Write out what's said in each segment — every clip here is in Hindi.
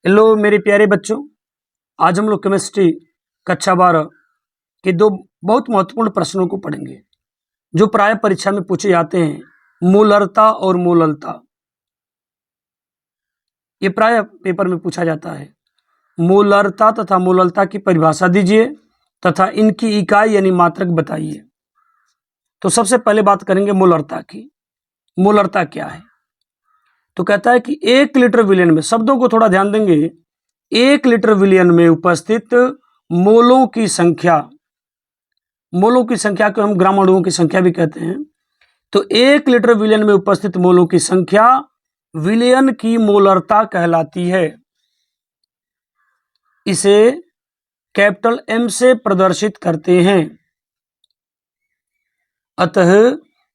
हेलो मेरे प्यारे बच्चों, आज हम लोग केमिस्ट्री कक्षा 12 के दो बहुत महत्वपूर्ण प्रश्नों को पढ़ेंगे जो प्राय परीक्षा में पूछे जाते हैं। मूलरता और मोललता, ये प्राय पेपर में पूछा जाता है। मूलरता तथा मोललता की परिभाषा दीजिए तथा इनकी इकाई यानी मात्रक बताइए। तो सबसे पहले बात करेंगे मूलरता की। मूलरता क्या है? तो कहता है कि 1 लीटर विलयन में, शब्दों को थोड़ा ध्यान देंगे, 1 लीटर विलयन में उपस्थित मोलों की संख्या, मोलों की संख्या को हम ग्राम अणुओं की संख्या भी कहते हैं। तो 1 लीटर विलयन में उपस्थित मोलों की संख्या विलयन की मोलरता कहलाती है। इसे कैपिटल एम से प्रदर्शित करते हैं। अतः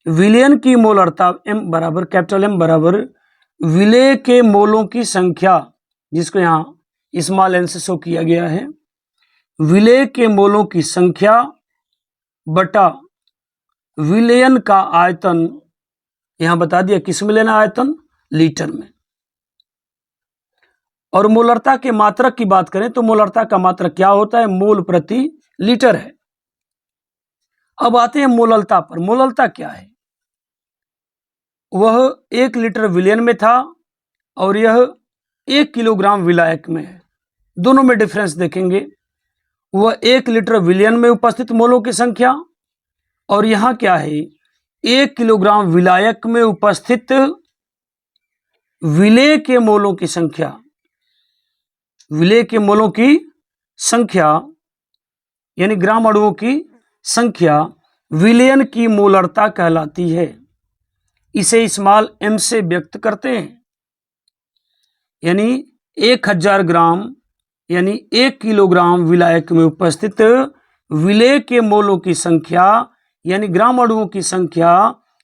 विलयन की मोलरता एम बराबर, कैपिटल एम बराबर विलय के मोलों की संख्या, जिसको यहां स्मॉल एन से शो किया गया है, विलय के मोलों की संख्या बटा विलयन का आयतन। यहां बता दिया किस में लेना आयतन, लीटर में। और मोलरता के मात्रक की बात करें तो मोलरता का मात्रक क्या होता है, मोल प्रति लीटर है। अब आते हैं मोललता पर। मोललता क्या है? वह 1 लीटर विलयन में था और यह 1 किलोग्राम विलायक में है। दोनों में डिफरेंस देखेंगे। वह 1 लीटर विलयन में उपस्थित मोलों की संख्या, और यहां क्या है, 1 किलोग्राम विलायक में उपस्थित विलय के मोलों की संख्या। विलय के मोलों की संख्या यानी ग्राम अणुओं की संख्या विलयन की मोलरता कहलाती है। इसे स्मॉल एम से व्यक्त करते हैं। यानी 1000 ग्राम यानी 1 किलोग्राम विलायक में उपस्थित विलय के मोलों की संख्या यानी ग्राम अणुओं की संख्या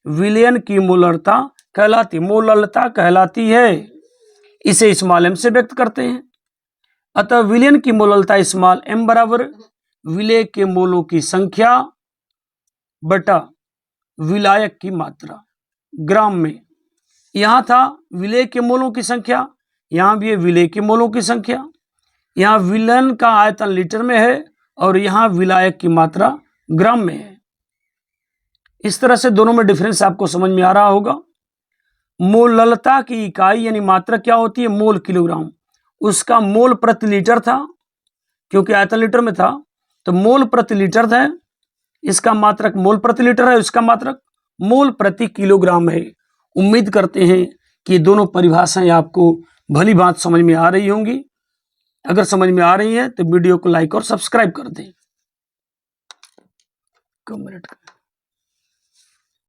विलयन की मोलरता कहलाती, मोललता कहलाती है। इसे स्मॉल एम से व्यक्त करते हैं। अतः विलयन की मोललता स्मॉल एम बराबर विलय के मोलों की संख्या बटा विलायक की मात्रा ग्राम में। यहां था विलय के मोलों की संख्या, यहां भी है विलय के मोलों की संख्या। यहां विलयन का आयतन लीटर में है और यहां विलायक की मात्रा ग्राम में है। इस तरह से दोनों में डिफरेंस आपको समझ में आ रहा होगा। मोललता की इकाई यानी मात्रा क्या होती है, मोल किलोग्राम। उसका मोल प्रति लीटर था, क्योंकि आयतन लीटर में था तो मोल प्रति लीटर था। इसका मात्रक मोल प्रति लीटर है, इसका मात्रक मोल प्रति किलोग्राम है। उम्मीद करते हैं कि दोनों परिभाषाएं आपको भली बात समझ में आ रही होंगी। अगर समझ में आ रही है तो वीडियो को लाइक और सब्सक्राइब कर दें।